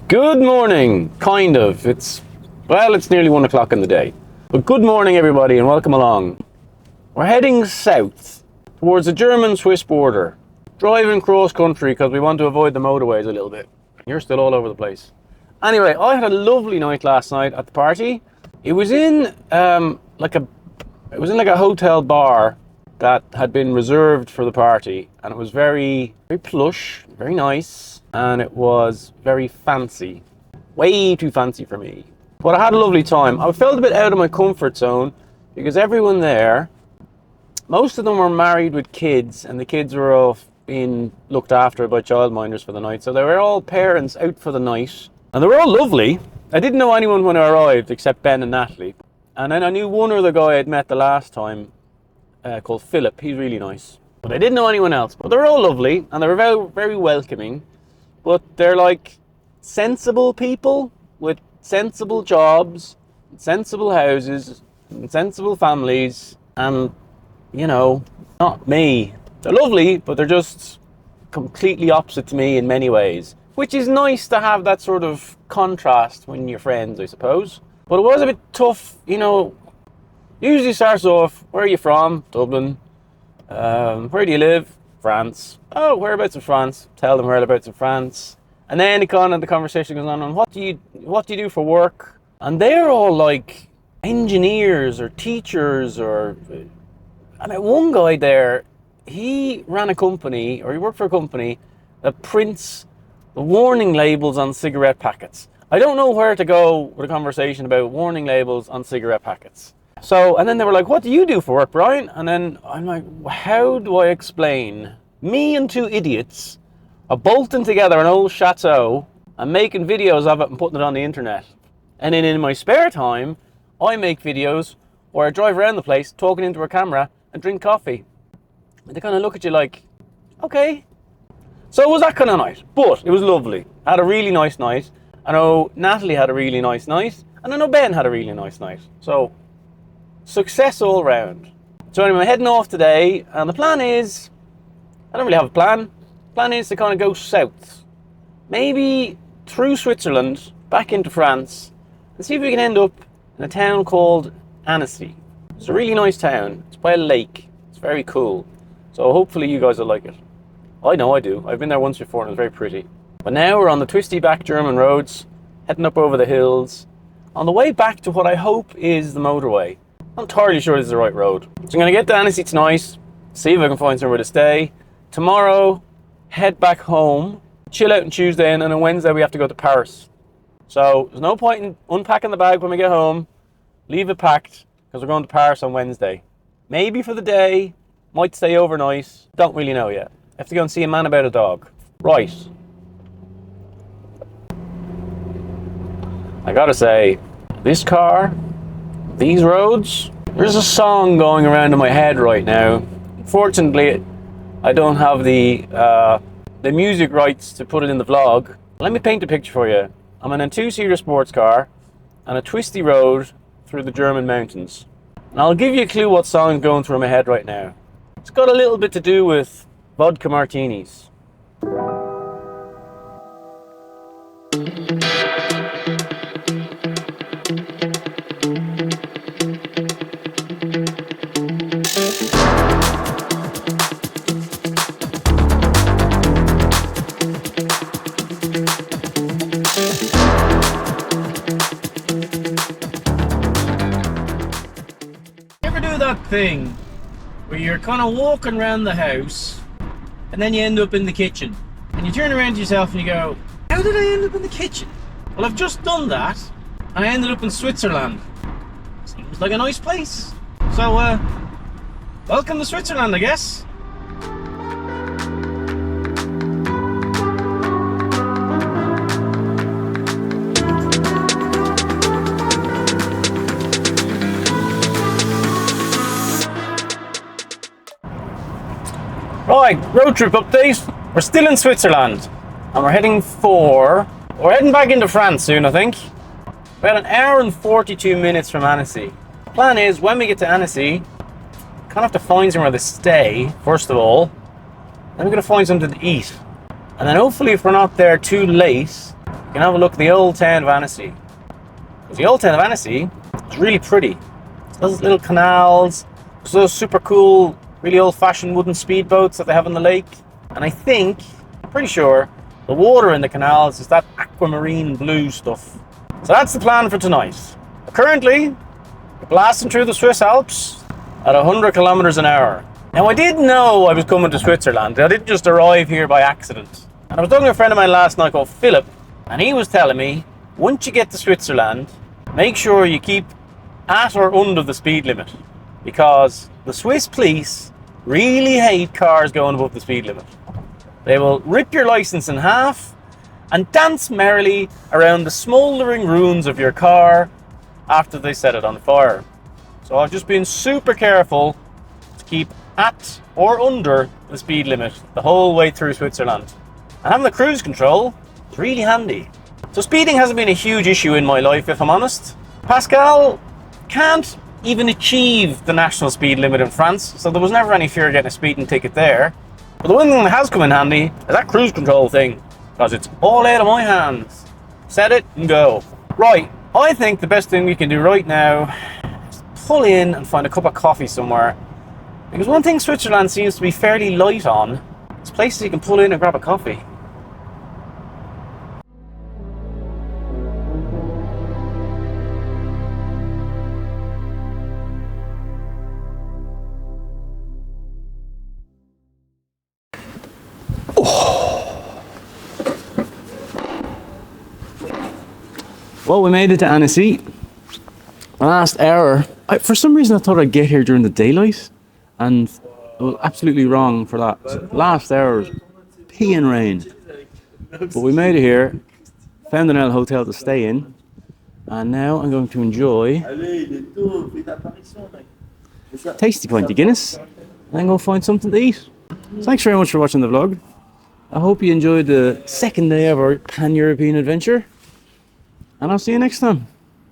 Good morning, kind of. It's nearly 1 o'clock in the day. But good morning, everybody, and welcome along. We're heading south towards the German-Swiss border, driving cross-country because we want to avoid the motorways a little bit. You're still all over the place. Anyway, I had a lovely night last night at the party. It was in like a hotel bar that had been reserved for the party, and it was very plush, very nice, and it was very fancy. Way too fancy for me. But I had a lovely time. I felt a bit out of my comfort zone because everyone there, most of them were married with kids, and the kids were all being looked after by childminders for the night. So they were all parents out for the night, and they were all lovely. I didn't know anyone when I arrived except Ben and Natalie. And then I knew one other guy I'd met the last time called Philip. He's really nice. But I didn't know anyone else. But they were all lovely, and they were very, very welcoming. But they're like sensible people with sensible jobs, sensible houses, and sensible families, and, you know, not me. They're lovely, but they're just completely opposite to me in many ways, which is nice to have that sort of contrast when you're friends, I suppose. But it was a bit tough, you know. Usually starts off, where are you from? Dublin. Where do you live? France. Oh, whereabouts in France? Tell them whereabouts in France. And then the conversation goes on what do you do for work? And they're all like engineers or teachers or... I met one guy there, he ran a company, or he worked for a company that prints the warning labels on cigarette packets. I don't know where to go with a conversation about warning labels on cigarette packets. So, and then they were like, what do you do for work, Brian? And then I'm like, how do I explain me and two idiots are bolting together an old chateau and making videos of it and putting it on the internet? And then in my spare time, I make videos where I drive around the place talking into a camera and drink coffee. And they kind of look at you like, okay. So it was that kind of night, but it was lovely. I had a really nice night. I know Natalie had a really nice night, and I know Ben had a really nice night. So, success all round. So anyway, I'm heading off today, and the plan is, I don't really have a plan. The plan is to kind of go south. Maybe through Switzerland, back into France, and see if we can end up in a town called Annecy. It's a really nice town. It's by a lake. It's very cool. So hopefully you guys will like it. I know I do. I've been there once before and it was very pretty. But now we're on the twisty back German roads, heading up over the hills, on the way back to what I hope is the motorway. I'm not entirely sure this is the right road. So I'm going to get to Annecy tonight, see if I can find somewhere to stay. Tomorrow, head back home, chill out on Tuesday, and then on Wednesday we have to go to Paris. So there's no point in unpacking the bag when we get home. Leave it packed, because we're going to Paris on Wednesday. Maybe for the day, might stay overnight, don't really know yet. I have to go and see a man about a dog. Right. I gotta say, this car, these roads, there's a song going around in my head right now. Unfortunately, I don't have the music rights to put it in the vlog. Let me paint a picture for you. I'm in a two-seater sports car on a twisty road through the German mountains. And I'll give you a clue what song's going through my head right now. It's got a little bit to do with vodka martinis. That thing where you're kind of walking around the house and then you end up in the kitchen and you turn around to yourself and you go, how did I end up in the kitchen? Well, I've just done that and I ended up in Switzerland. Seems like a nice place. So welcome to Switzerland, I guess. Right, road trip update. We're still in Switzerland and we're heading back into France soon, I think. About an hour and 42 minutes from Annecy. The plan is when we get to Annecy, kind of have to find somewhere to stay, first of all. Then we're going to find something to eat. And then hopefully if we're not there too late, you can have a look at the old town of Annecy. Because the old town of Annecy is really pretty. It's those little canals, it's those super cool, really old-fashioned wooden speedboats that they have on the lake. And I think, I'm pretty sure, the water in the canals is that aquamarine blue stuff. So that's the plan for tonight. Currently, we're blasting through the Swiss Alps at 100 kilometers an hour. Now, I did know I was coming to Switzerland. I didn't just arrive here by accident. And I was talking to a friend of mine last night called Philip, and he was telling me, once you get to Switzerland, make sure you keep at or under the speed limit, because the Swiss police really hate cars going above the speed limit. They will rip your license in half and dance merrily around the smouldering ruins of your car after they set it on fire. So I've just been super careful to keep at or under the speed limit the whole way through Switzerland. And having the cruise control is really handy. So speeding hasn't been a huge issue in my life, if I'm honest. Pascal can't even achieve the national speed limit in France, so there was never any fear of getting a speeding ticket there. But the one thing that has come in handy is that cruise control thing, because it's all out of my hands. Set it and go. Right, I think the best thing we can do right now is pull in and find a cup of coffee somewhere. Because one thing Switzerland seems to be fairly light on is places you can pull in and grab a coffee. Well, we made it to Annecy. Last hour, for some reason I thought I'd get here during the daylight, and I was absolutely wrong for that. Last hour was peeing rain. But we made it here, found an L hotel to stay in, and now I'm going to enjoy tasty pint of Guinness, and then go find something to eat. Thanks very much for watching the vlog. I hope you enjoyed the second day of our pan-European adventure, and I'll see you next time.